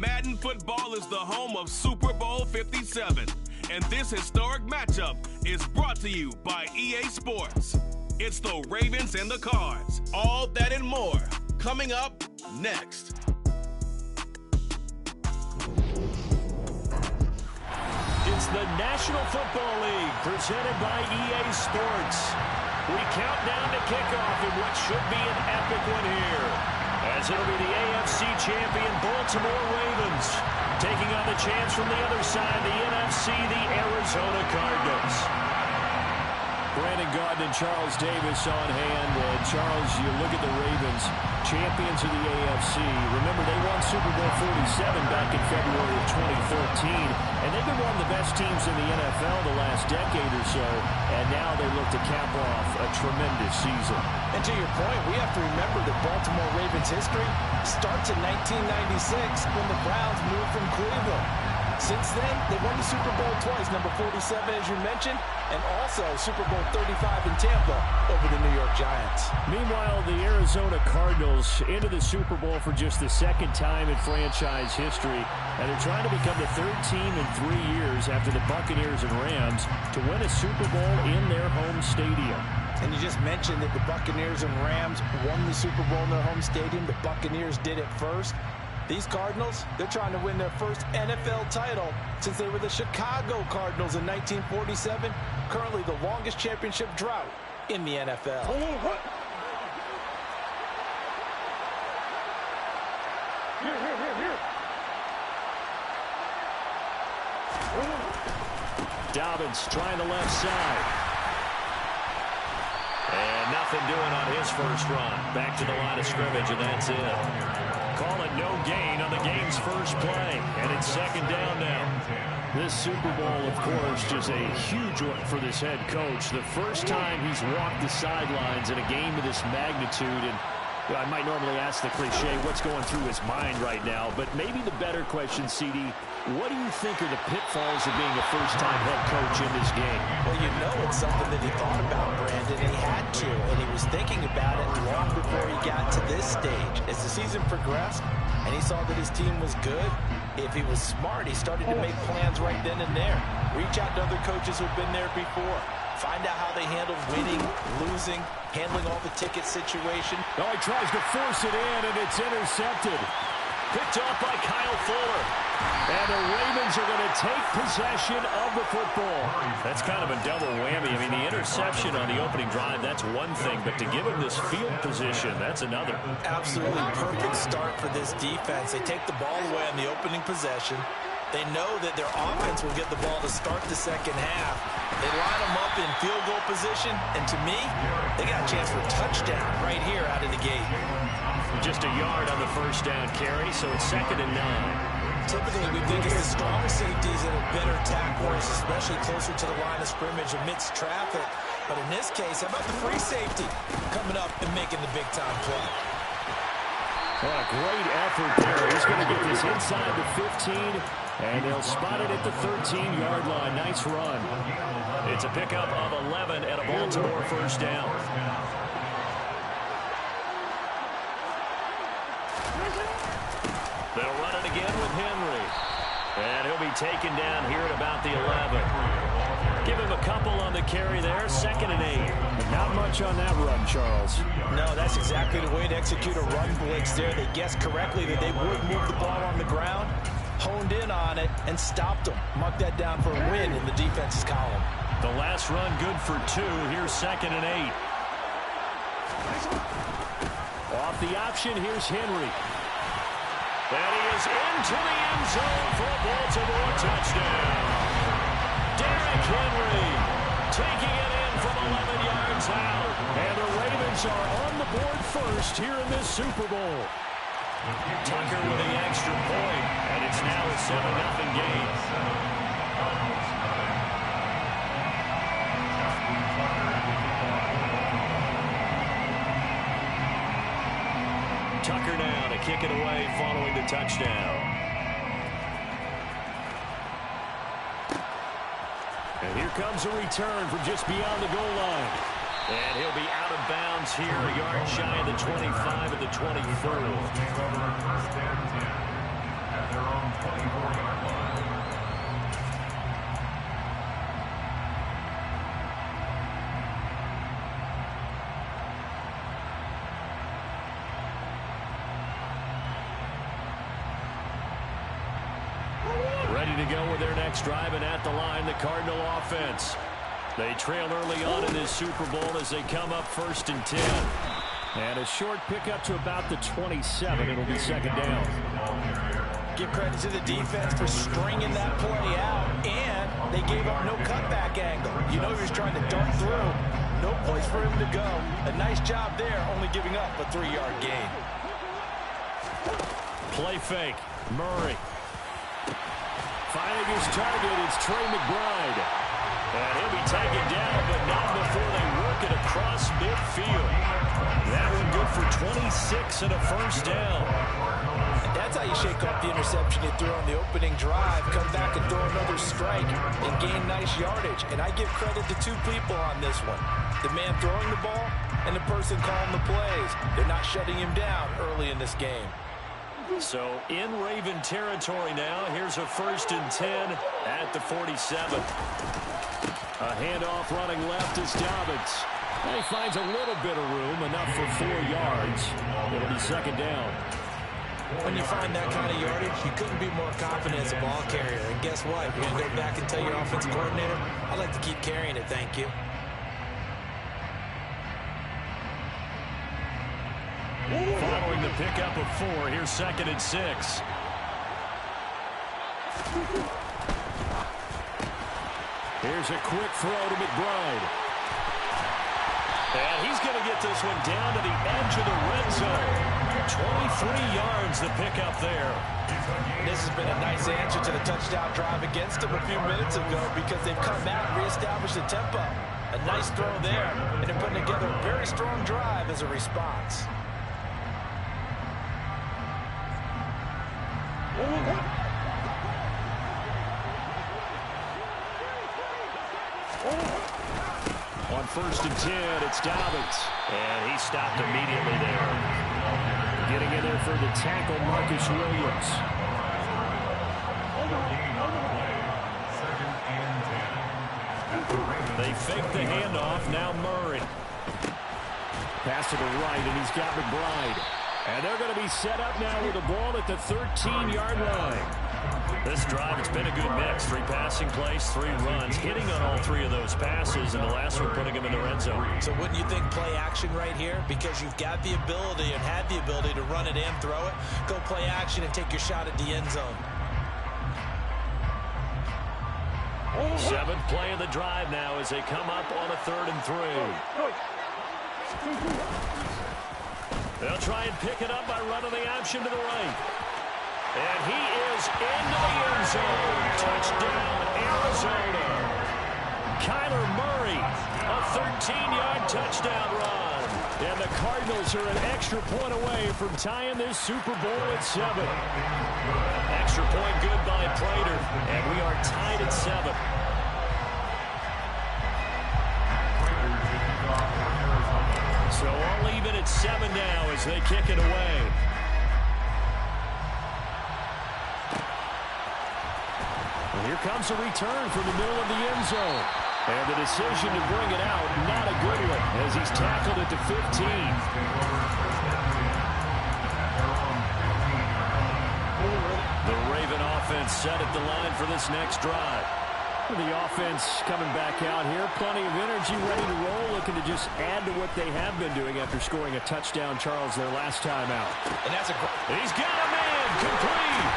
Madden football is the home of Super Bowl 57. And this historic matchup is brought to you by EA Sports. It's the Ravens and the Cards. All that and more coming up next. It's the National Football League presented by EA Sports. We count down to kickoff in what should be an epic one here, as it'll be the AFC champion Baltimore Ravens taking on the chance from the other side, the NFC, the Arizona Cardinals. Brandon Gaudin and Charles Davis on hand. Charles, you look at the Ravens, champions of the AFC. Remember, they won Super Bowl 47 back in February of 2013, and they've been one of the best teams in the NFL the last decade or so, and now they look to cap off a tremendous season. And to your point, we have to remember that Baltimore Ravens history starts in 1996 when the Browns moved from Cleveland. Since then, they won the Super Bowl twice, number 47, as you mentioned, and also Super Bowl 35 in Tampa over the New York Giants. Meanwhile, the Arizona Cardinals into the Super Bowl for just the second time in franchise history, and they're trying to become the third team in 3 years after the Buccaneers and Rams to win a Super Bowl in their home stadium. And you just mentioned that the Buccaneers and Rams won the Super Bowl in their home stadium. The Buccaneers did it first. These Cardinals, they're trying to win their first NFL title since they were the Chicago Cardinals in 1947, currently the longest championship drought in the NFL. Dobbins trying the left side. And nothing doing on his first run. Back to the line of scrimmage, and that's it. Call it no gain on the game's first play, and it's second down now. This Super Bowl, of course, just a huge one for this head coach. The first time he's walked the sidelines in a game of this magnitude, and I might normally ask the cliche, what's going through his mind right now, but maybe the better question, CD, what do you think are the pitfalls of being a first-time head coach in this game? Well, you know it's something that he thought about, Brandon. He had to, and he was thinking about it long before he got to this stage. As the season progressed and he saw that his team was good, if he was smart, he started to make plans right then and there. Reach out to other coaches who've been there before. Find out how they handled winning, losing, handling all the ticket situation. Oh, he tries to force it in, and it's intercepted. Picked off by Kyle Fuller. And the Ravens are going to take possession of the football. That's kind of a double whammy. I mean, the interception on the opening drive, that's one thing. But to give him this field position, that's another. Absolutely perfect start for this defense. They take the ball away on the opening possession. They know that their offense will get the ball to start the second half. They line them up in field goal position. And to me, they got a chance for a touchdown right here out of the gate. Just a yard on the first down carry, so it's 2nd and 9. Typically, we think it's the strong safeties that are better tacklers, especially closer to the line of scrimmage amidst traffic. But in this case, how about the free safety coming up and making the big-time play? What a great effort there. He's going to get this inside the 15, and they'll spot it at the 13-yard line. Nice run. It's a pickup of 11 and a Baltimore first down. They'll run it again with Henry. And he'll be taken down here at about the 11. Give him a couple on the carry there. 2nd and 8. Not much on that run, Charles. No, that's exactly the way to execute a run blitz there. They guessed correctly that they would move the ball on the ground, honed in on it, and stopped them. Mark that down for a win in the defense's column. The last run good for 2. Here's 2nd and 8. Off the option, here's Henry. And he is into the end zone for a Baltimore touchdown. Derrick Henry taking it in from 11 yards out. And the Ravens are on the board first here in this Super Bowl. Tucker with the extra point, and it's now a 7-0 game. Tucker now to kick it away following the touchdown. And here comes a return from just beyond the goal line. And he'll be out of bounds here, a yard shy of the 25 at the 24. their own 24-yard line. Ready to go with their next drive, and at the line, the Cardinal offense. They trail early on in this Super Bowl as they come up 1st and 10. And a short pickup to about the 27. It'll be 2nd down. Give credit to the defense for stringing that play out, and they gave up no cutback angle. You know he was trying to dart through. No place for him to go. A nice job there, only giving up a 3-yard gain. Play fake. Murray. Finding his target, it's Trey McBride. And he'll be taken down, but not before they work it across midfield. That one good for 26 and a 1st down. And that's how you shake off the interception you threw on the opening drive. Come back and throw another strike and gain nice yardage. And I give credit to 2 people on this one. The man throwing the ball and the person calling the plays. They're not shutting him down early in this game. So in Raven territory now. Here's a 1st and 10 at the 47. A handoff running left is Dobbins. And he finds a little bit of room, enough for 4 yards. It'll be 2nd down. When you find that kind of yardage, you couldn't be more confident as a ball carrier. And guess what? You're going to go back and tell your offensive coordinator, I'd like to keep carrying it, thank you. Following the pickup of 4, here's 2nd and 6. Here's a quick throw to McBride. And he's going to get this one down to the edge of the red zone. 23 yards the pickup there. This has been a nice answer to the touchdown drive against them a few minutes ago because they've come back and reestablished the tempo. A nice throw there, and they're putting together a very strong drive as a response. On 1st and 10, it's Dobbins. And he stopped immediately there. Getting in there for the tackle, Marcus Williams. They fake the handoff. Now Murray. Pass to the right, and he's got McBride. And they're going to be set up now with the ball at the 13-yard line. This drive, it's been a good mix. 3 passing plays, 3 runs, hitting on all 3 of those passes, and the last one putting him in the red zone. So wouldn't you think play action right here? Because you've got the ability and had the ability to run it and throw it. Go play action and take your shot at the end zone. 7th play of the drive now as they come up on a 3rd and 3. They'll try and pick it up by running the option to the right. And he is into the end zone. Touchdown, Arizona. Kyler Murray, a 13-yard touchdown run. And the Cardinals are an extra point away from tying this Super Bowl at 7. Extra point good by Prater. And we are tied at 7. So all even at 7 now as they kick it away. And here comes a return from the middle of the end zone. And the decision to bring it out, not a good one, as he's tackled at the 15. The Raven offense set at the line for this next drive. The offense coming back out here. Plenty of energy, ready to roll, looking to just add to what they have been doing after scoring a touchdown, Charles, their last time out. And that's He's got a man, complete.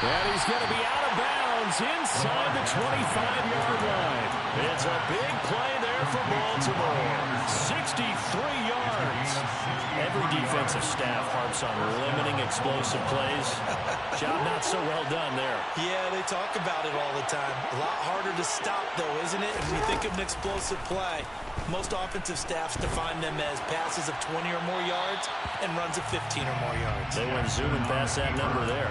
And he's going to be out of bounds inside the 25-yard line. It's a big play there for Baltimore. 63 yards. Every defensive staff harps on limiting explosive plays. Job not so well done there. Yeah, they talk about it all the time. A lot harder to stop, though, isn't it? When you think of an explosive play, most offensive staffs define them as passes of 20 or more yards and runs of 15 or more yards. They went zooming past that number there.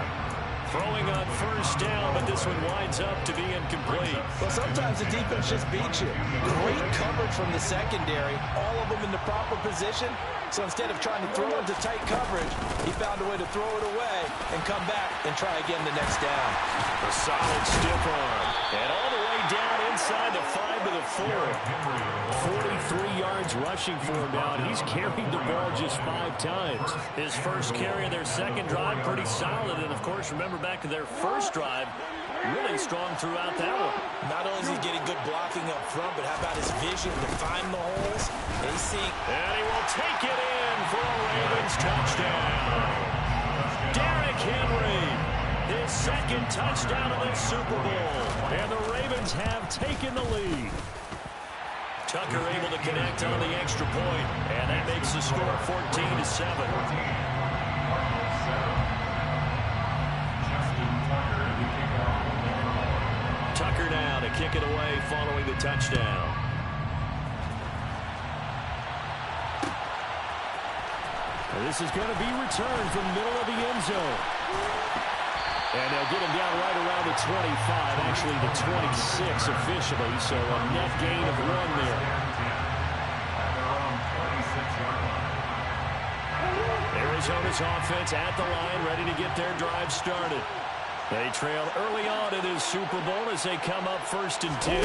Throwing on first down, but this one winds up to be incomplete. Well, sometimes the defense just beats you. Great coverage from the secondary, all of them in the proper position. So instead of trying to throw into tight coverage, he found a way to throw it away and come back and try again the next down. A solid stiff arm. And all the way down inside the 5 to the 4. 43 yards rushing for him now, and he's carried the ball just 5 times. His first carry of their second drive, pretty solid. And, of course, remember back to their first drive, really strong throughout that one. Not only is he getting good blocking up front, but how about his vision to find the holes? And he will take it in for a Ravens touchdown. Derrick Henry, his second touchdown of the Super Bowl. And the Ravens have taken the lead. Tucker able to connect on the extra point, and that makes the score 14-7. Tucker now to kick it away following the touchdown. This is going to be returned from the middle of the end zone. And they'll get him down right around the 25, actually the 26 officially, so a net gain of 1 there. Arizona's offense at the line, ready to get their drive started. They trail early on in this Super Bowl as they come up 1st and 10.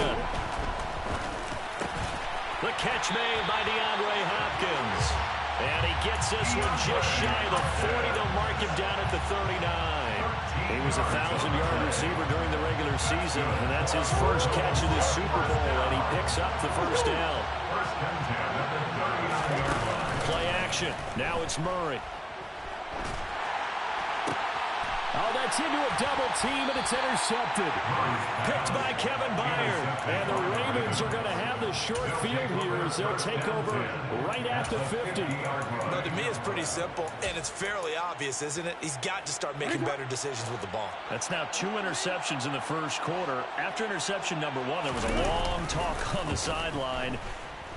The catch made by DeAndre Hopkins. And he gets this one just shy of the 40. They'll mark him down at the 39. He was a 1,000-yard receiver during the regular season, and that's his first catch of this Super Bowl, and he picks up the first down. Play action. Now it's Murray. Oh, that's into a double team, and it's intercepted. Picked by Kevin Byard. And the Ravens are going to have the short field here as they'll take over right at the 50. No, to me, it's pretty simple, and it's fairly obvious, isn't it? He's got to start making better decisions with the ball. That's now 2 interceptions in the first quarter. After interception number 1, there was a long talk on the sideline.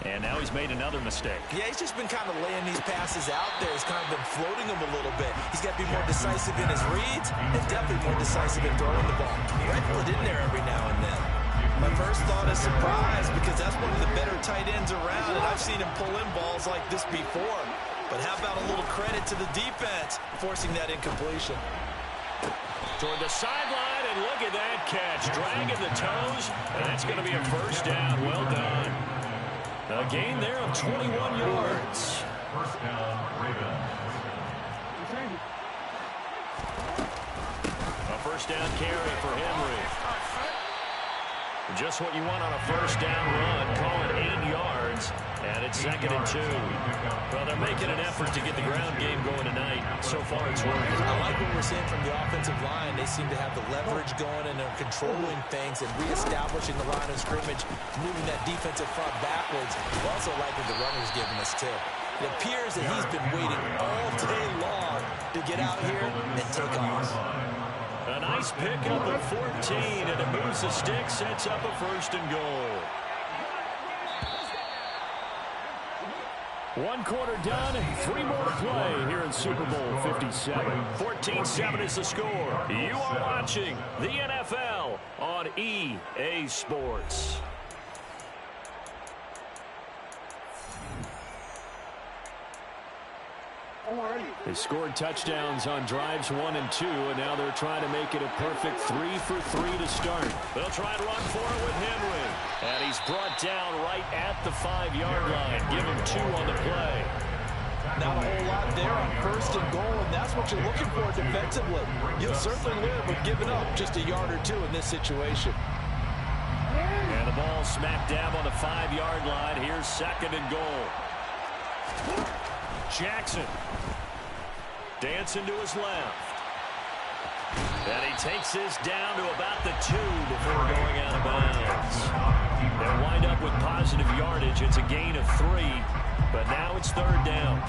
And now he's made another mistake. Yeah, he's just been kind of laying these passes out there. He's kind of been floating them a little bit. He's got to be more decisive in his reads and definitely more decisive in throwing the ball. Rifle it in there every now and then. My first thought is surprise because that's one of the better tight ends around, and I've seen him pull in balls like this before. But how about a little credit to the defense forcing that incompletion? Toward the sideline, and look at that catch. Dragging the toes, and that's going to be a first down. Well done. A gain there of 21 yards. First down, Ravens. A first down carry for Henry. Just what you want on a first down run. Call it 8 yards, and it's 2nd and 2. Well, they're making an effort to get the ground game going tonight. So far, it's working. I like what we're seeing from the offensive line. They seem to have the leverage going, and they're controlling things and reestablishing the line of scrimmage, moving that defensive front backwards. I also like what the runner's giving us, too. It appears that he's been waiting all day long to get out here and take off. A nice pickup of 14, and it moves the stick, sets up a 1st and goal. 1 quarter done, 3 more to play here in Super Bowl 57. 14-7 is the score. You are watching the NFL on EA Sports. They scored touchdowns on drives 1 and 2, and now they're trying to make it a perfect 3 for 3 to start. They'll try and run for it with Henry. And he's brought down right at the 5-yard line. Give him 2 on the play. Not a whole lot there on 1st and goal, and that's what you're looking for defensively. You'll certainly live with giving up just a yard or 2 in this situation. And the ball smack dab on the 5-yard line. Here's 2nd and goal. Jackson. Dancing to his left. And he takes this down to about the 2 before going out of bounds. They'll wind up with positive yardage. It's a gain of 3, but now it's 3rd down.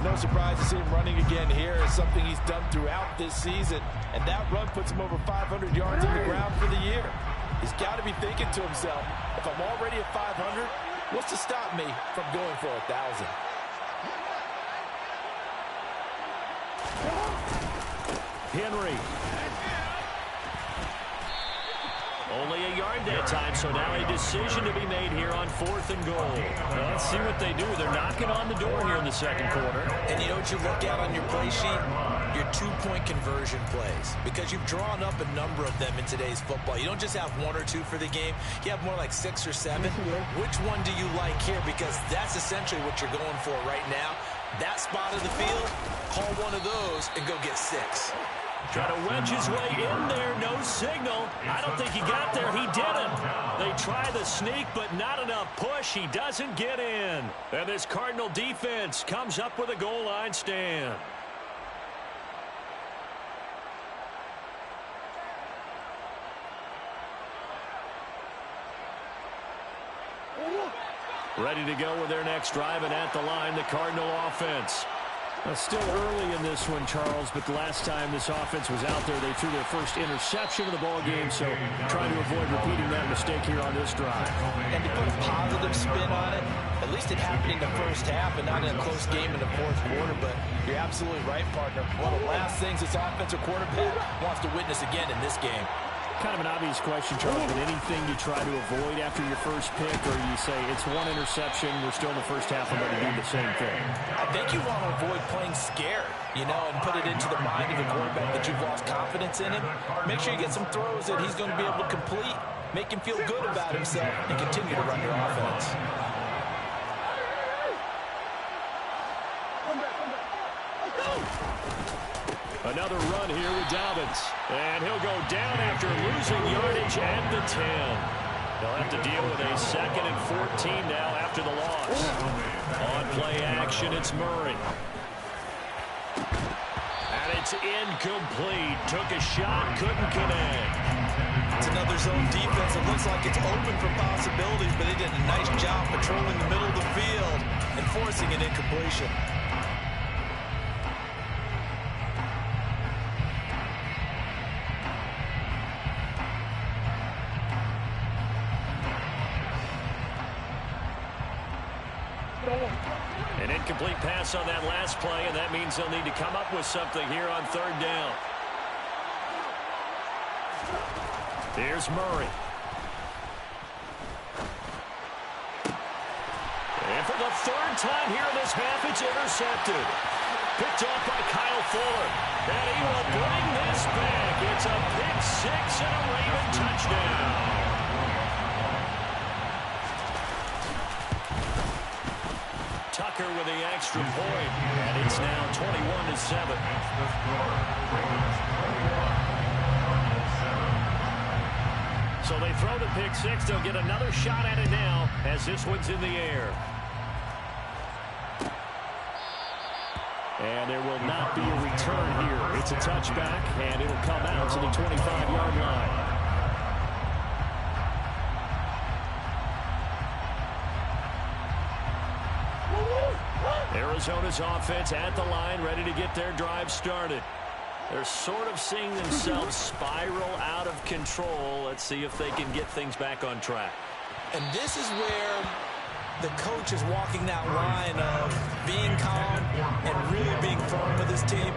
No surprise to see him running again here. It's something he's done throughout this season, and that run puts him over 500 yards on the ground for the year. He's got to be thinking to himself, if I'm already at 500, what's to stop me from going for 1,000? Henry. Only a yard that time, so now a decision to be made here on 4th and goal. Well, let's see what they do. They're knocking on the door here in the second quarter. And you know what you look at on your play sheet? Your 2-point conversion plays, because you've drawn up a number of them in today's football. You don't just have 1 or 2 for the game. You have more like 6 or 7. Which one do you like here? Because that's essentially what you're going for right now. That spot of the field, call one of those and go get 6. Try to wedge his way in there, no signal. I don't think he got there. He didn't. They try the sneak, but not enough push. He doesn't get in. And this Cardinal defense comes up with a goal line stand. Ready to go with their next drive, and at the line, the Cardinal offense. Still early in this one, Charles, but the last time this offense was out there, they threw their first interception of the ball game, so trying to avoid repeating that mistake here on this drive. And to put a positive spin on it, at least it happened in the first half and not in a close game in the fourth quarter, but you're absolutely right, partner. One of the last things this offensive quarterback wants to witness again in this game. Kind of an obvious question, Charles, but anything you try to avoid after your first pick, or you say it's 1 interception, we're still in the first half, I'm going to do the same thing? I think you want to avoid playing scared, you know, and put it into the mind of the quarterback that you've lost confidence in him. Make sure you get some throws that he's going to be able to complete, make him feel good about himself, and continue to run your offense. Another run here with Dobbins. And he'll go down after losing yardage at the 10. They'll have to deal with a 2nd and 14 now after the loss. On play action, it's Murray. And it's incomplete. Took a shot, couldn't connect. It's another zone defense. It looks like it's open for possibilities, but they did a nice job patrolling the middle of the field and forcing an incompletion. An incomplete pass on that last play, and that means they'll need to come up with something here on 3rd down. Here's Murray. And for the 3rd time here in this half, it's intercepted. Picked off by Kyle Fuller. And he will bring this back. It's a pick 6 and a Raven touchdown. Tucker with the extra point, and it's now 21-7. So they throw the pick 6. They'll get another shot at it now as this one's in the air. And there will not be a return here. It's a touchback, and it'll come out to the 25-yard line. Arizona's offense at the line, ready to get their drive started. They're sort of seeing themselves spiral out of control. Let's see if they can get things back on track. And this is where the coach is walking that line of being calm and really being firm with his team.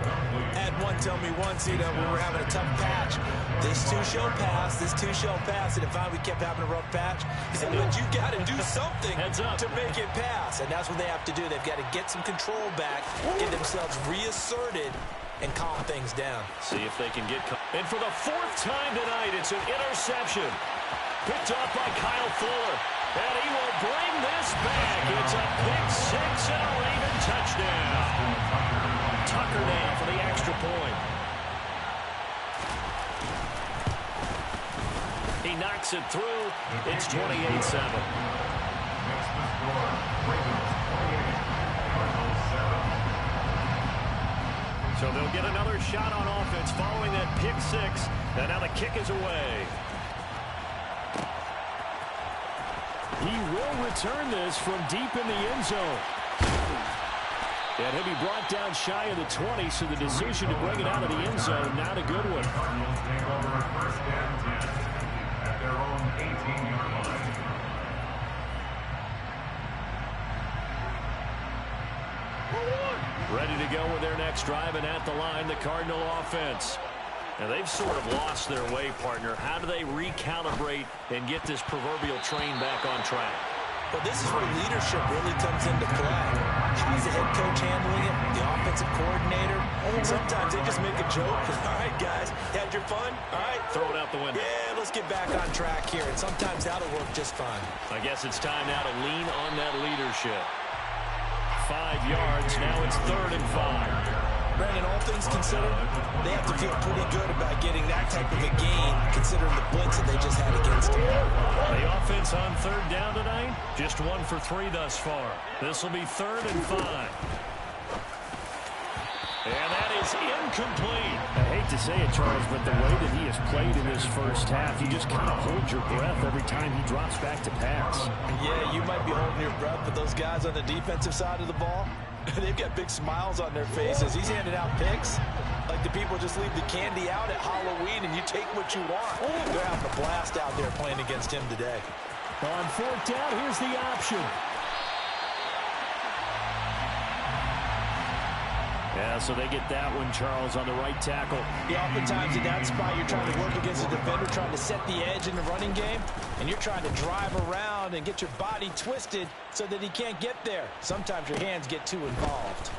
Had one tell me once, you know, we were having a tough patch. This too shall pass, this too shall pass. And if we kept having a rough patch, he said, but you got to do something to make it pass. And that's what they have to do. They've got to get some control back, get themselves reasserted, and calm things down. See if they can get... And for the 4th time tonight, it's an interception. Picked off by Kyle Fuller. And he will bring this back. It's a pick 6 and a Raven touchdown. Tucker now for the extra point. He knocks it through. It's 28-7. So they'll get another shot on offense following that pick 6. And now the kick is away. He will return this from deep in the end zone. And he'll be brought down shy of the 20, so the decision to bring it out of the end zone, not a good one. Cardinals take over 1st and 10 at their own 18-yard line. Ready to go with their next drive, and at the line, the Cardinal offense. Now, they've sort of lost their way, partner. How do they recalibrate and get this proverbial train back on track? Well, this is where leadership really comes into play. How's the head coach handling it? The offensive coordinator? Sometimes they just make a joke. All right, guys, had your fun? All right. Throw it out the window. Yeah, let's get back on track here. And sometimes that'll work just fine. I guess it's time now to lean on that leadership. 5 yards. Now it's 3rd and 5. Brandon, all things considered, they have to feel pretty good about getting that type of a gain, considering the blitz that they just had against them. The offense on 3rd down tonight, just 1 for 3 thus far. This will be 3rd and 5. And that is incomplete. I hate to say it, Charles, but the way that he has played in this first half, you just kind of hold your breath every time he drops back to pass. Yeah, you might be holding your breath, but those guys on the defensive side of the ball, they've got big smiles on their faces. He's handing out picks like the people just leave the candy out at Halloween and you take what you want. They're having a blast out there playing against him today. On 4th down, here's the option. Yeah, so they get that one, Charles, on the right tackle. Yeah, oftentimes in that spot, you're trying to work against a defender, trying to set the edge in the running game, and you're trying to drive around and get your body twisted so that he can't get there. Sometimes your hands get too involved.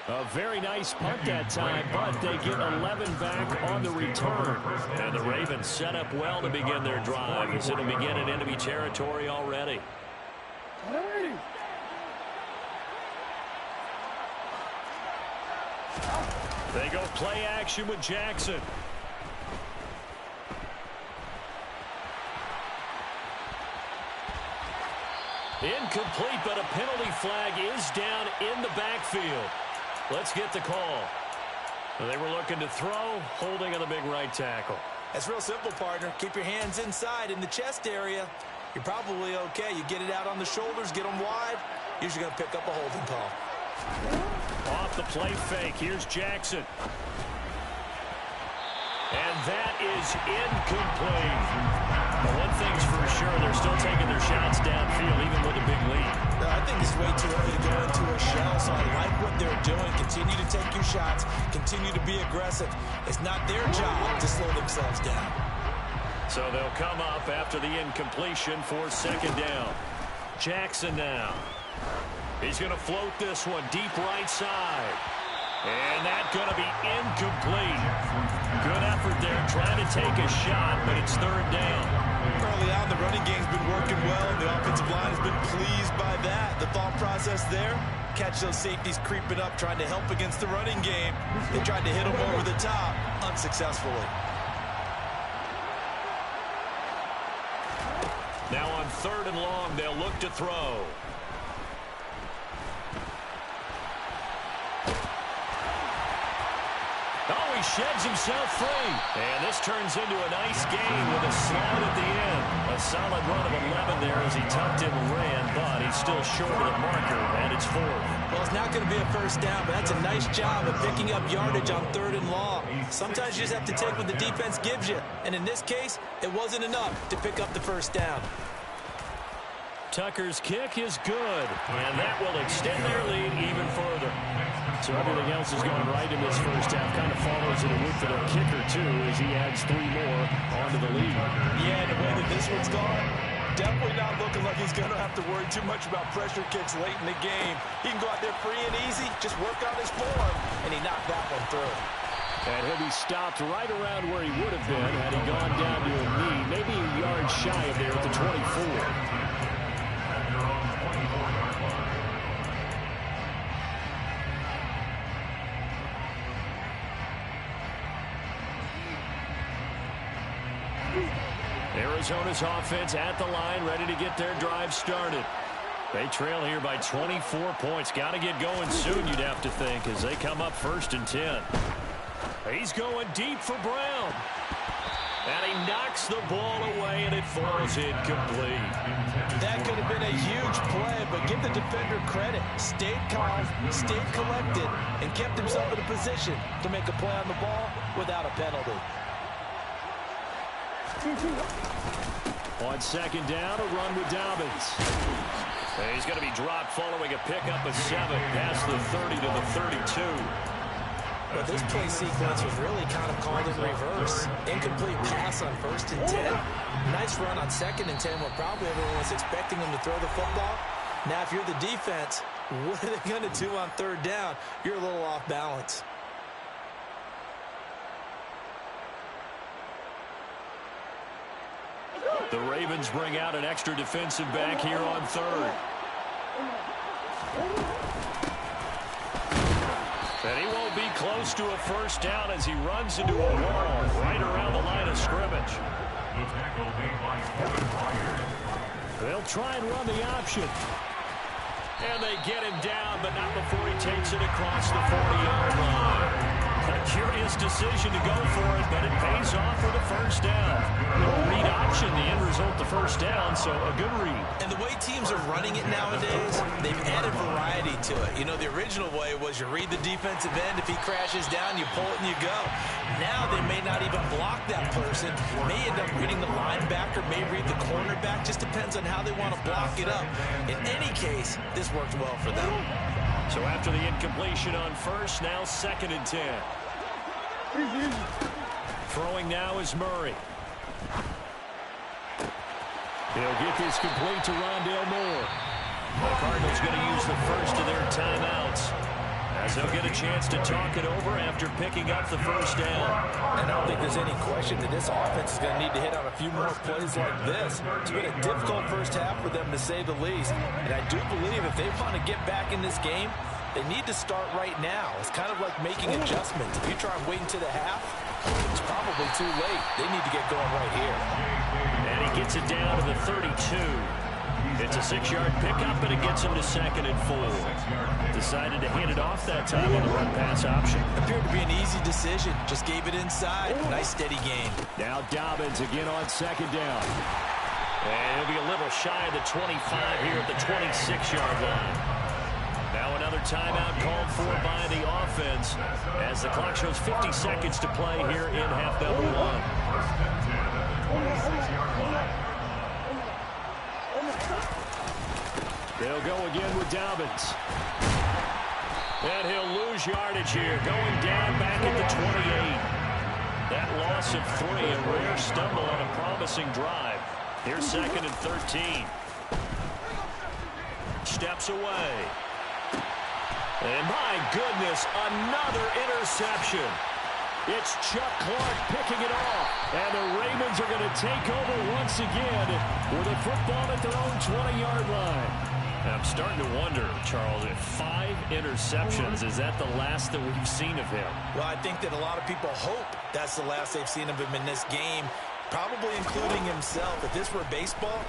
A very nice punt that time, but they get 11 back on the return. And the Ravens set up well to begin their drive as it'll begin in enemy territory already. They go play action with Jackson. Incomplete, but a penalty flag is down in the backfield. Let's get the call. They were looking to throw, holding on the big right tackle. That's real simple, partner. Keep your hands inside in the chest area. You're probably okay. You get it out on the shoulders, get them wide. Usually going to pick up a holding call. Off the play fake. Here's Jackson. And that is incomplete. Well, one thing's for sure, they're still taking their shots downfield, even with a big lead. No, I think it's way too early to go into a shell, so I like what they're doing. Continue to take your shots. Continue to be aggressive. It's not their job to slow themselves down. So they'll come up after the incompletion for 2nd down. Jackson now. He's going to float this one deep right side. And that's going to be incomplete. Good effort there trying to take a shot, but it's 3rd down. Early on, the running game's been working well, and the offensive line has been pleased by that. The thought process there, catch those safeties creeping up, trying to help against the running game. They tried to hit them over the top, unsuccessfully. Now on 3rd and long, they'll look to throw. Oh, he sheds himself free. And this turns into a nice gain with a slide at the end. A solid run of 11 there as he tucked in and ran, but he's still short of the marker, and it's 4th. Well, it's not going to be a 1st down, but that's a nice job of picking up yardage on 3rd and long. Sometimes you just have to take what the defense gives you, and in this case, it wasn't enough to pick up the 1st down. Tucker's kick is good, and that will extend their lead even further. So everything else is going right in this first half. Kind of follows it with their kicker, too, as he adds 3 more onto the lead. Yeah, and the way that this one's gone, definitely not looking like he's going to have to worry too much about pressure kicks late in the game. He can go out there free and easy, just work on his form, and he knocked that one through. And he'll be stopped right around where he would have been had he gone down to a knee, maybe a yard shy of there at the 24. Arizona's offense at the line, ready to get their drive started. They trail here by 24 points. Got to get going soon, you'd have to think, as they come up 1st and 10. He's going deep for Brown. And he knocks the ball away, and it falls incomplete. That could have been a huge play, but give the defender credit. Stayed calm, stayed collected, and kept himself in a position to make a play on the ball without a penalty. On 2nd down, a run with Dobbins. And he's going to be dropped following a pickup of 7 past the 30 to the 32. But this play sequence was really kind of called in reverse. Incomplete pass on 1st and 10. Nice run on 2nd and 10 when probably everyone was expecting him to throw the football. Now, if you're the defense, what are they going to do on 3rd down? You're a little off balance. The Ravens bring out an extra defensive back here on 3rd. And he won't be close to a 1st down as he runs into a wall right around the line of scrimmage. The tackle made by Kevin Byard. They'll try and run the option. And they get him down, but not before he takes it across the 40-yard line. A curious decision to go for it, but it pays off for the 1st down. No read option, the end result, the 1st down, so a good read. And the way teams are running it nowadays, they've added variety to it. You know, the original way was you read the defensive end. If he crashes down, you pull it and you go. Now they may not even block that person. May end up reading the linebacker, may read the cornerback. Just depends on how they want to block it up. In any case, this worked well for them. So after the incompletion on 1st, now 2nd and 10. Throwing now is Murray. He'll get this complete to Rondale Moore. The Cardinals going to use the first of their timeouts as they'll get a chance to talk it over after picking up the 1st down. And I don't think there's any question that this offense is going to need to hit on a few more plays like this. It's been a difficult 1st half for them, to say the least. And I do believe if they want to get back in this game, they need to start right now. It's kind of like making adjustments. If you try and wait until the half, it's probably too late. They need to get going right here. And he gets it down to the 32. It's a 6-yard pickup, and it gets him to 2nd and 4. Decided to hand it off that time on the run-pass option. Appeared to be an easy decision. Just gave it inside. Nice steady gain. Now Dobbins again on 2nd down. And he'll be a little shy of the 25 here at the 26-yard line. Now another timeout called for by the offense as the clock shows 50 seconds to play here in half number 1. 1st and 10 at the 26-yard line. They'll go again with Dobbins. And he'll lose yardage here, going down back at the 28. That loss of 3, a rare stumble on a promising drive. Here's 2nd and 13. Steps away. And my goodness, another interception. It's Chuck Clark picking it off. And the Ravens are going to take over once again with a football at their own 20-yard line. And I'm starting to wonder, Charles, if 5 interceptions, is that the last that we've seen of him? Well, I think that a lot of people hope that's the last they've seen of him in this game, probably including himself. If this were baseball,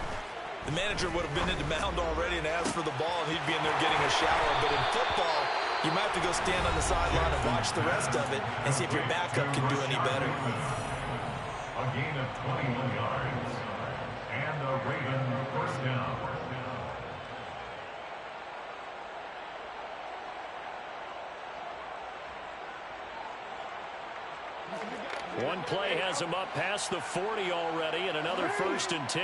the manager would have been in the mound already and asked for the ball, and he'd be in there getting a shower. But in football, you might have to go stand on the sideline and watch the rest of it and see if your backup can do any better. A gain of 21 yards. And a Raven 1st down. One play has him up past the 40 already, and another 1st and 10.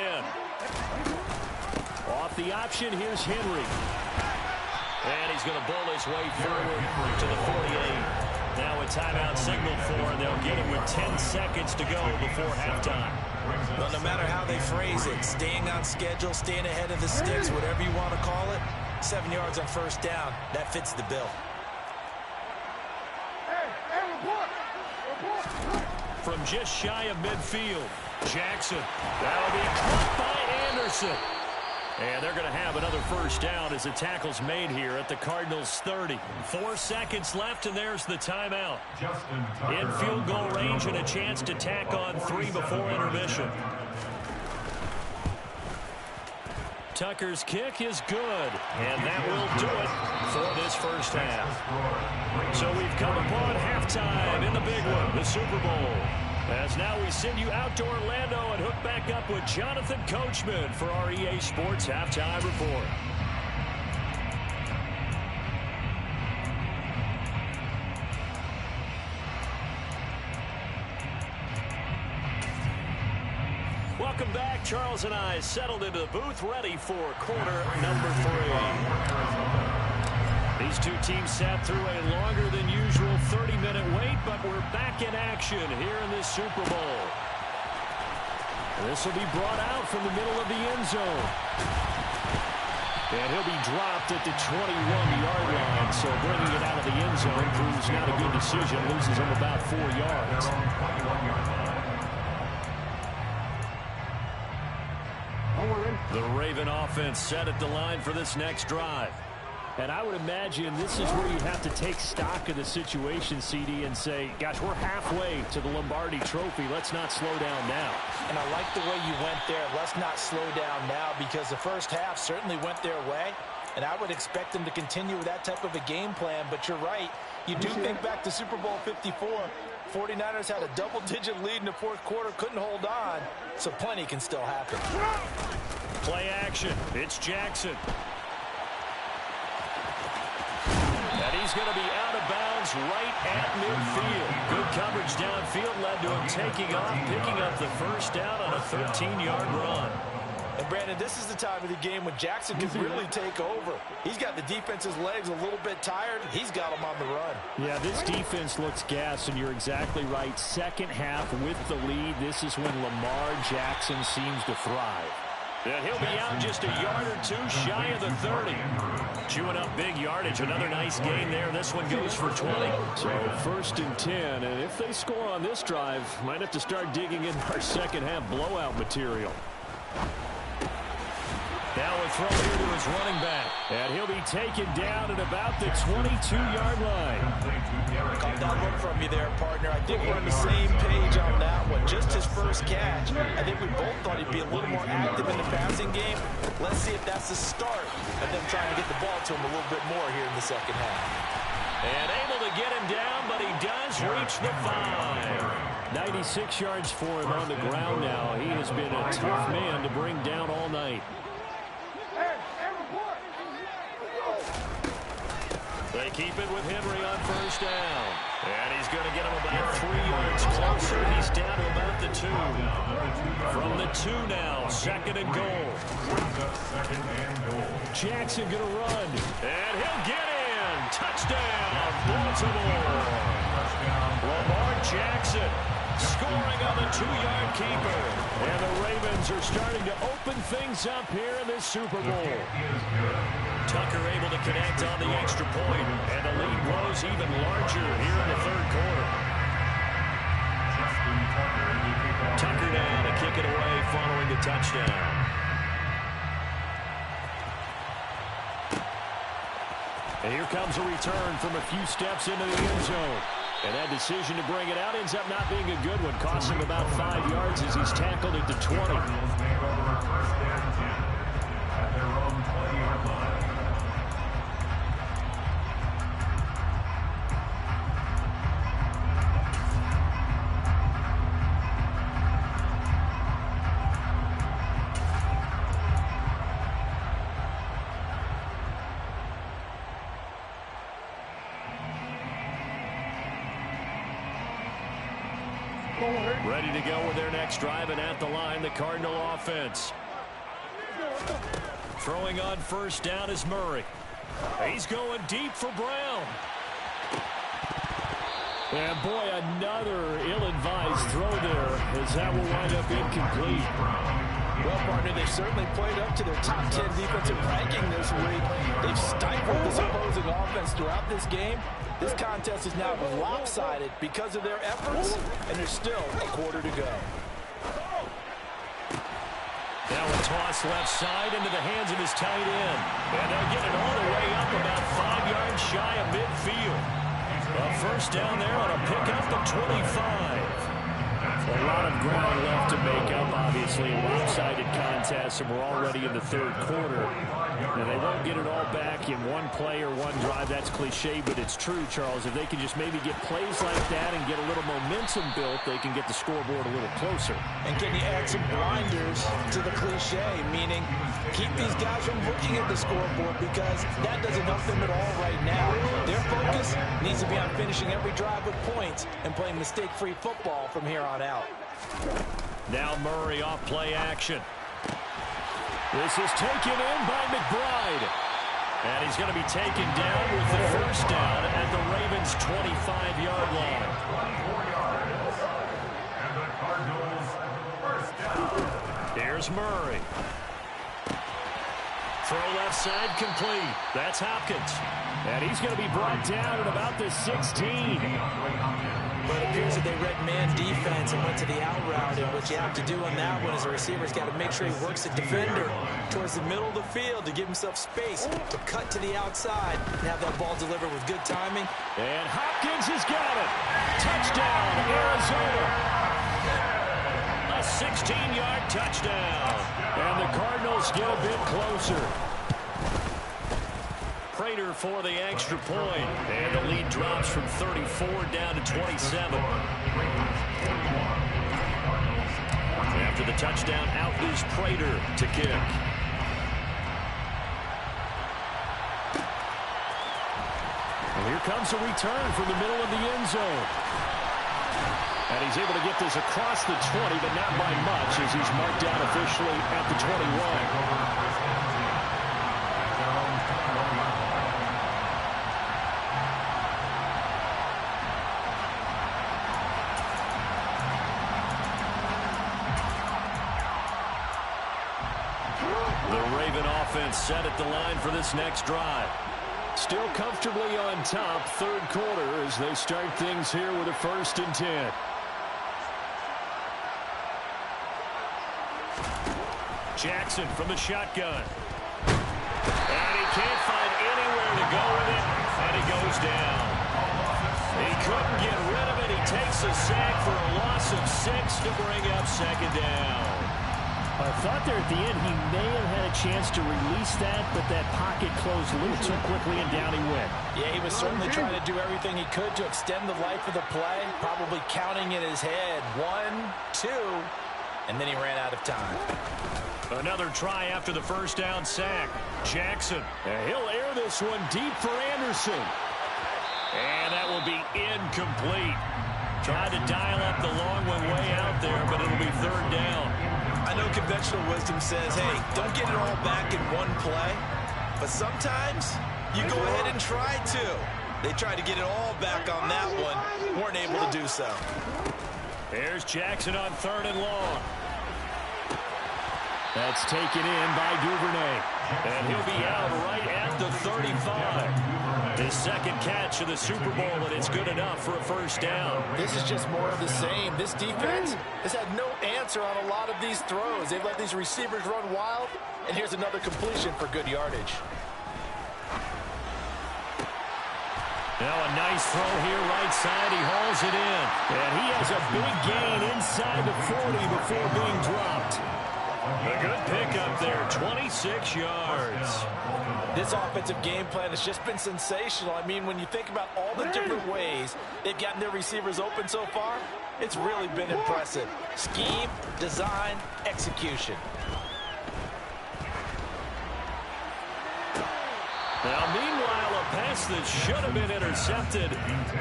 Off the option, here's Henry. And he's going to bowl his way forward to the 48. Now a timeout signal for, and they'll get him with 10 seconds to go before halftime. Well, no matter how they phrase it, staying on schedule, staying ahead of the sticks, whatever you want to call it, 7 yards on 1st down, that fits the bill. From just shy of midfield, Jackson. That'll be caught by Anderson. And they're going to have another 1st down as the tackle's made here at the Cardinals' 30. 4 seconds left, and there's the timeout. In field goal range and a chance to tack on 3 before intermission. Tucker's kick is good, and that will do it for this 1st half. So we've come upon halftime in the big one, the Super Bowl. As now we send you out to Orlando and hook back up with Jonathan Coachman for our EA Sports Halftime Report. Welcome Welcome back. Charles and I settled into the booth, ready for quarter number 3. These two teams sat through a longer than usual 30-minute wait, but we're back in action here in this Super Bowl. This will be brought out from the middle of the end zone. And he'll be dropped at the 21-yard line, so bringing it out of the end zone proves not a good decision. Loses him about 4 yards. The Raven offense set at the line for this next drive. And I would imagine this is where you have to take stock of the situation, CD, and say, gosh, we're halfway to the Lombardi Trophy. Let's not slow down now. And I like the way you went there. Let's not slow down now, because the first half certainly went their way. And I would expect them to continue with that type of a game plan. But you're right. You do think back to Super Bowl 54. 49ers had a double-digit lead in the fourth quarter, couldn't hold on. So plenty can still happen. Play action. It's Jackson. And he's going to be out of bounds right at midfield. Good coverage downfield led to him taking off, picking up the first down on a 13-yard run. And, Brandon, this is the time of the game when Jackson can really take over. He's got the defense's legs a little bit tired. He's got them on the run. Yeah, this defense looks gassed, and you're exactly right. Second half with the lead, this is when Lamar Jackson seems to thrive. And he'll be out just a yard or two shy of the 30. Chewing up big yardage. Another nice gain there. This one goes for 20. So 1st and 10. And if they score on this drive, might have to start digging in our second half blowout material. Now a throw here to his running back. And he'll be taken down at about the 22-yard line. Caught that look from you there, partner. I think we're on the same page on that one. Just his first catch. I think we both thought he'd be a little more active in the passing game. Let's see if that's the start of them trying to get the ball to him a little bit more here in the second half. And able to get him down, but he does reach the 5. 96 yards for him on the ground now. He has been a tough man to bring down all night. They keep it with Henry on first down. And he's going to get him about 3 yards closer. He's down to about the 2. From the 2 now, 2nd and goal. Jackson going to run. And he'll get in. Touchdown, Baltimore. Lamar Jackson scoring on the 2-yard keeper. And the Ravens are starting to open things up here in this Super Bowl. Tucker able to connect on the extra point, and the lead grows even larger here in the third quarter. Tucker now to kick it away following the touchdown. And here comes a return from a few steps into the end zone. And that decision to bring it out ends up not being a good one. Costs him about 5 yards as he's tackled at the 20. Ready to go with their next drive, and at the line, the Cardinal offense. Throwing on first down is Murray. He's going deep for Brown. And boy, another ill-advised throw there, as that will wind up incomplete. Well, partner, they've certainly played up to their top 10 defensive ranking this week. They've stifled this opposing offense throughout this game. This contest is now lopsided because of their efforts, and there's still a quarter to go. Now a toss left side into the hands of his tight end. And they'll get it all the way up about 5 yards shy of midfield. A first down there on a pickup of 25. A lot of ground left to make up, obviously, a lopsided contest, and we're already in the third quarter. And they won't get it all back in one play or one drive. That's cliche, but it's true, Charles. If they can just maybe get plays like that and get a little momentum built, they can get the scoreboard a little closer. And can you add some blinders to the cliche, meaning keep these guys from looking at the scoreboard, because that doesn't help them at all right now. Their focus needs to be on finishing every drive with points and playing mistake-free football from here on out. Now Murray off play action. This is taken in by McBride. And he's going to be taken down with the first down at the Ravens' 25-yard line. 24 yards. And the Cardinals first down. Here's Murray. Throw left side complete. That's Hopkins. And he's going to be brought down at about the 16. But it appears that they read man defense and went to the out route, and what you have to do on that one is the receiver's got to make sure he works the defender towards the middle of the field to give himself space to cut to the outside and have that ball delivered with good timing. And Hopkins has got it. Touchdown, Arizona. A 16-yard touchdown. And the Cardinals get a bit closer. Prater for the extra point. And the lead drops from 34 down to 27. After the touchdown, out is Prater to kick. Well, here comes a return from the middle of the end zone. And he's able to get this across the 20, but not by much as he's marked down officially at the 21. Set at the line for this next drive. Still comfortably on top, third quarter, as they start things here with a 1st and 10. Jackson from the shotgun. And he can't find anywhere to go with it, and he goes down. He couldn't get rid of it. He takes a sack for a loss of 6 to bring up 2nd down. I thought there at the end he may have had a chance to release that, but that pocket closed a little too quickly, and down he went. Yeah, he was certainly trying to do everything he could to extend the life of the play, probably counting in his head 1, 2, and then he ran out of time. Another try after the first down sack. Jackson. And he'll air this one deep for Anderson. And that will be incomplete. Tried to dial up the long one way out there, but it'll be 3rd down. I know conventional wisdom says, hey, don't get it all back in one play. But sometimes you go ahead and try to. They tried to get it all back on that one. Weren't able to do so. There's Jackson on 3rd and long. That's taken in by Duvernay. And he'll be out right at the 35. His 2nd catch of the Super Bowl, and it's good enough for a 1st down. This is just more of the same. This defense has had no answer on a lot of these throws. They've let these receivers run wild, and here's another completion for good yardage. Now a nice throw here right side. He hauls it in. And he has a big gain inside the 40 before being dropped. A good pickup there, 26 yards. This offensive game plan has just been sensational. I mean, when you think about all the different ways they've gotten their receivers open so far, it's really been impressive. Scheme, design, execution. Now, meanwhile, a pass that should have been intercepted,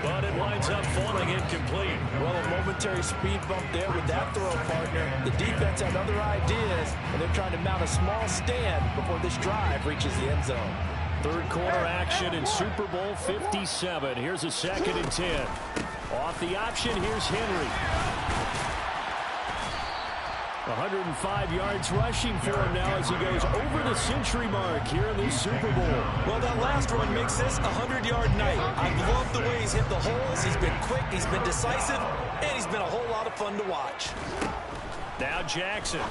but it winds up falling incomplete. Well, a momentary speed bump there with that throw, partner. The defense had other ideas, and they're trying to mount a small stand before this drive reaches the end zone. Third quarter action in Super Bowl 57. Here's a 2nd and 10. Off the option, here's Henry. 105 yards rushing for him now as he goes over the century mark here in this Super Bowl. Well, that last run makes this a 100-yard night. I've loved the way he's hit the holes. He's been quick, he's been decisive, and he's been a whole lot of fun to watch. Now Jackson.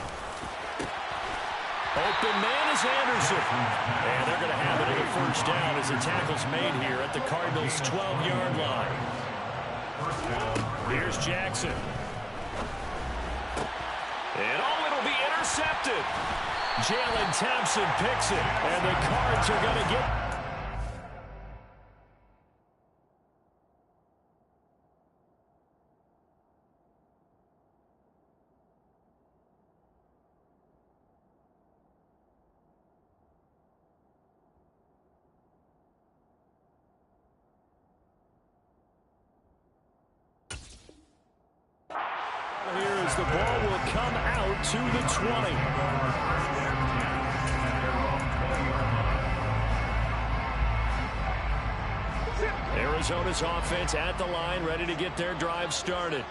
Open man is Anderson. And they're going to have it at a 1st down as the tackle's made here at the Cardinals' 12-yard line. Here's Jackson. And it'll be intercepted. Jalen Thompson picks it, and the Cards are going to get... the ball will come out to the 20. Arizona's offense at the line, ready to get their drive started.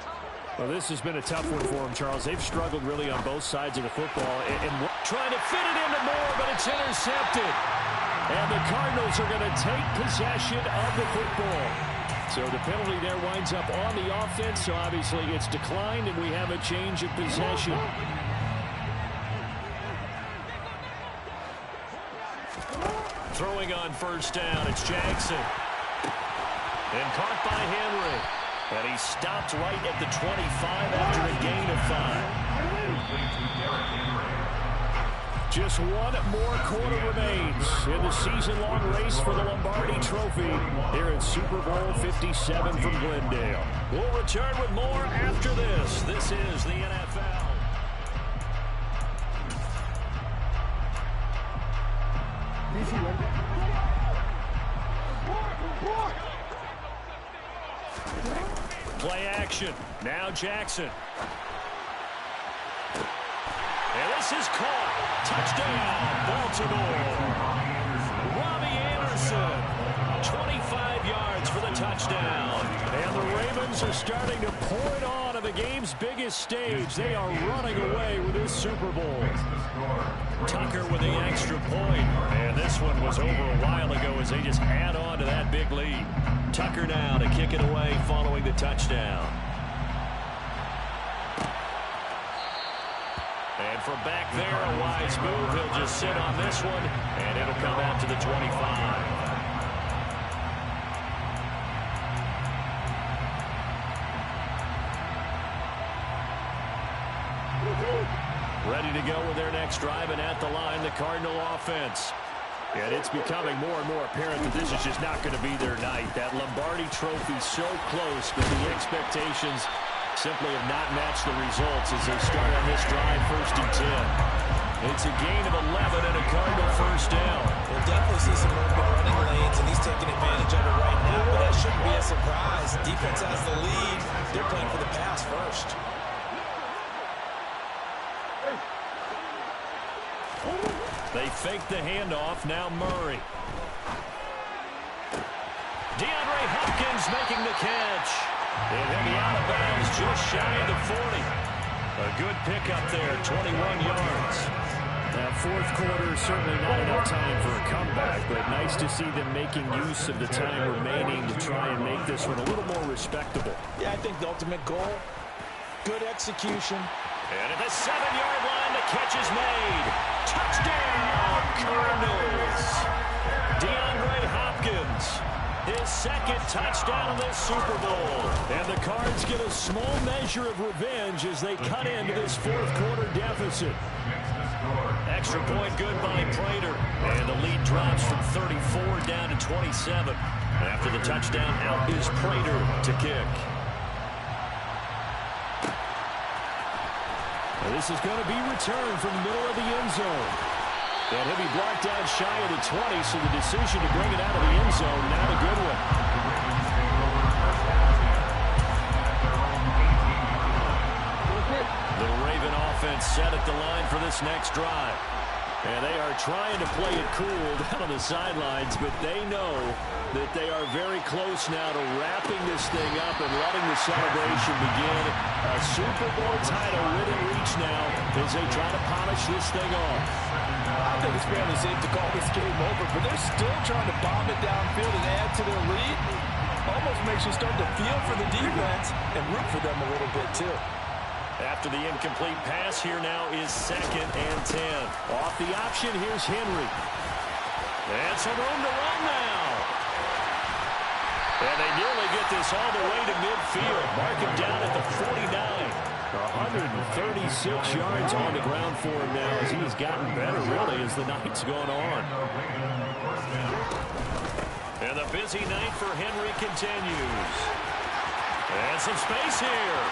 Well, this has been a tough one for them, Charles. They've struggled really on both sides of the football. And trying to fit it into Moore, but it's intercepted. And the Cardinals are going to take possession of the football. So the penalty there winds up on the offense. So obviously it's declined, and we have a change of possession. Throwing on first down, it's Jackson. And caught by Henry. And he stopped right at the 25 after a gain of 5. Just one more quarter remains in the season-long race for the Lombardi Trophy here in Super Bowl 57 from Glendale. We'll return with more after this. This is the NFL. Play action. Now Jackson. And this is caught. Touchdown, Baltimore. Robbie Anderson. 25 yards for the touchdown. And the Ravens are starting to pour it on at the game's biggest stage. They are running away with this Super Bowl. Tucker with the extra point. And this one was over a while ago as they just add on to that big lead. Tucker now to kick it away following the touchdown. And from back there, a wise move. He'll just sit on this one, and it'll come out to the 25. Ready to go with their next drive, and at the line, the Cardinal offense. And it's becoming more and more apparent that this is just not going to be their night. That Lombardi Trophy so close, but the expectations simply have not matched the results as they start on this drive, 1st and 10. It's a gain of 11 and a Cardinal first down. We'll definitely see some open running lanes, and he's taking advantage of it right now, but that shouldn't be a surprise. Defense has the lead. They're playing for the pass first. They fake the handoff. Now Murray. DeAndre Hopkins making the catch. And he'll be out of bounds just shy of the 40. A good pickup there, 21 yards. That fourth quarter, certainly not enough time for a comeback, but nice to see them making use of the time remaining to try and make this one a little more respectable. Yeah, I think the ultimate goal, good execution. And at the 7-yard line, the catch is made. Touchdown, Cardinals. DeAndre Hopkins, his second touchdown of this Super Bowl. And the Cards get a small measure of revenge as they cut into this fourth quarter deficit. Extra point good by Prater. And the lead drops from 34 down to 27. After the touchdown, out is Prater to kick. This is going to be returned from the middle of the end zone. And he'll be blocked out shy of the 20, so the decision to bring it out of the end zone, not a good one. The Raven offense set at the line for this next drive. And they are trying to play it cool down on the sidelines, but they know that they are very close now to wrapping this thing up and letting the celebration begin. A Super Bowl title within reach now as they try to polish this thing off. I think it's fairly safe to call this game over, but they're still trying to bomb it downfield and add to their lead. Almost makes you start to feel for the defense and root for them a little bit, too. After the incomplete pass, here now is 2nd and 10. Off the option, here's Henry. And some room to run now. And they nearly get this all the way to midfield. Mark him down at the 49. 136 yards on the ground for him now as he has gotten better, really, as the night's gone on. And the busy night for Henry continues. And some space here.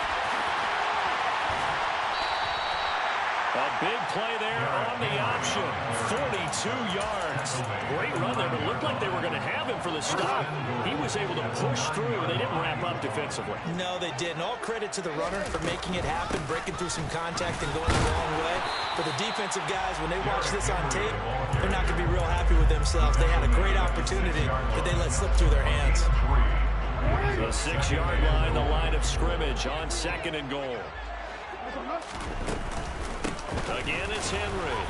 A big play there on the option. 42 yards. Great run there, but it looked like they were going to have him for the to stop. He was able to push through. They didn't wrap up defensively. No, they didn't. All credit to the runner for making it happen, breaking through some contact and going the wrong way. For the defensive guys, when they watch this on tape, they're not going to be real happy with themselves. They had a great opportunity that they let slip through their hands. The 6-yard line, the line of scrimmage on 2nd and goal. Again, it's Henry.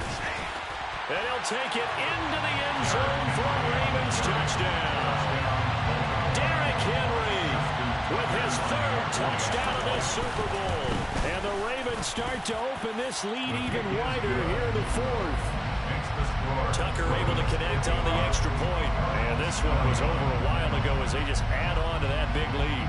And he'll take it into the end zone for a Ravens touchdown. Derrick Henry with his 3rd touchdown of this Super Bowl. And the Ravens start to open this lead even wider here in the 4th. Tucker able to connect on the extra point. And this one was over a while ago as they just add on to that big lead.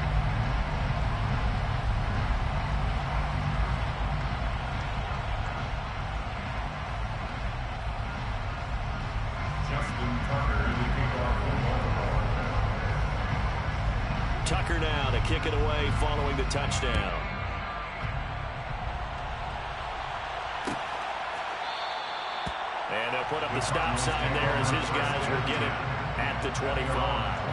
Tucker now to kick it away following the touchdown. And they'll put up the stop sign there as his guys will get it at the 25.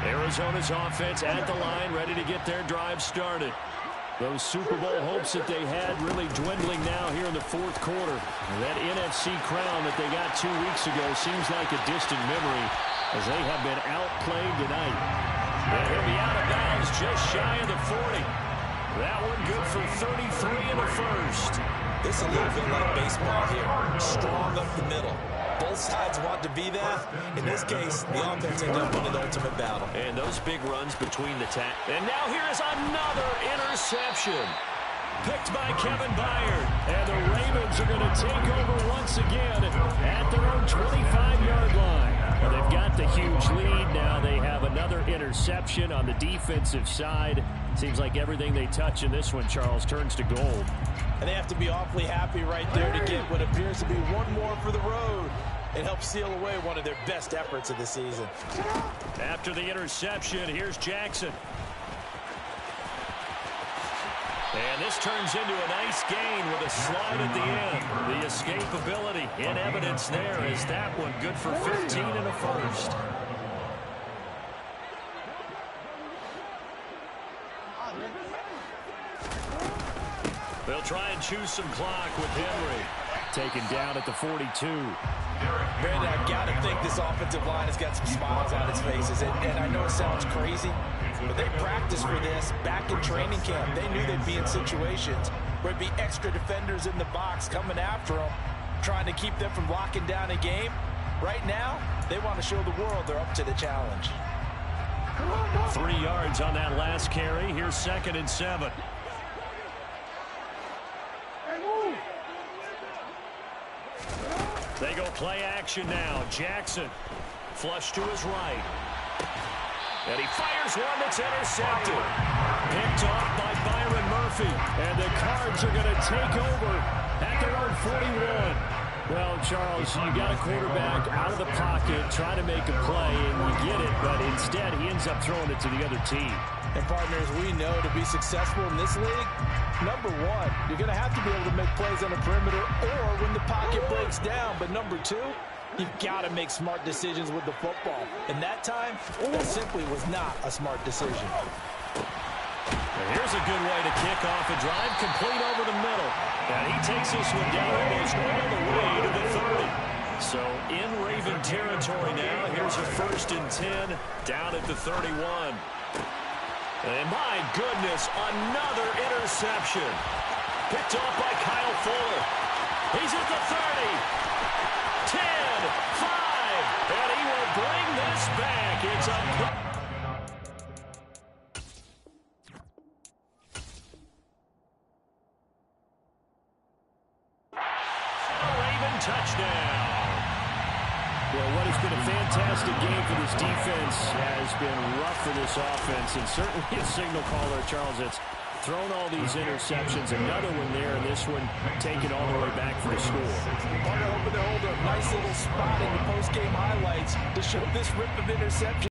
Arizona's offense at the line, ready to get their drive started. Those Super Bowl hopes that they had really dwindling now here in the 4th quarter. That NFC crown that they got 2 weeks ago seems like a distant memory as they have been outplayed tonight. And he'll be out of bounds just shy of the 40. That one good for 33 in the 1st. This is a little bit like baseball here. Strong up the middle. Both sides want to be that. In this case, the offense ended up winning the ultimate battle. And those big runs between the And now here is another interception. Picked by Kevin Byard. And the Ravens are going to take over once again at their own 25-yard line. Well, they've got the huge lead. Now they have another interception on the defensive side. Seems like everything they touch in this one, Charles, turns to gold. And they have to be awfully happy right there to get what appears to be one more for the road. It helps seal away one of their best efforts of the season. After the interception, here's Jackson. And this turns into a nice gain with a slide at the end. The escapability in evidence there is that one good for 15 in the 1st. They'll try and choose some clock with Henry. Taken down at the 42. Brandon, I've got to think this offensive line has got some smiles on its faces. And I know it sounds crazy, but they practiced for this back in training camp. They knew they'd be in situations where it'd be extra defenders in the box coming after them, trying to keep them from locking down a game. Right now, they want to show the world they're up to the challenge. 3 yards on that last carry. Here's 2nd and 7. They go play action now. Jackson flush to his right. And he fires one that's intercepted. Picked off by Byron Murphy. And the Cards are going to take over at their own 41. Well, Charles, you got a quarterback out of the pocket, trying to make a play, and you get it, but instead he ends up throwing it to the other team. And partners, we know to be successful in this league, number one, you're going to have to be able to make plays on the perimeter or when the pocket breaks down. But number two, you've got to make smart decisions with the football. And that time, that simply was not a smart decision. And here's a good way to kick off a drive, complete over the middle. And he takes this one down almost all the way to the 30. So in Raven territory now, here's a 1st and 10 down at the 31. And my goodness, another interception. Picked off by Kyle Fuller. He's at the 30. 10, 5, and he will bring this back. It's a Raven touchdown. Well, what has been a fantastic game for this defense has been rough for this offense, and certainly a signal caller, Charles, that's thrown all these interceptions. Another one there, and this one taken all the way back for the score. Parker hoping to hold a nice little spot in the post-game highlights to show this rip of interception.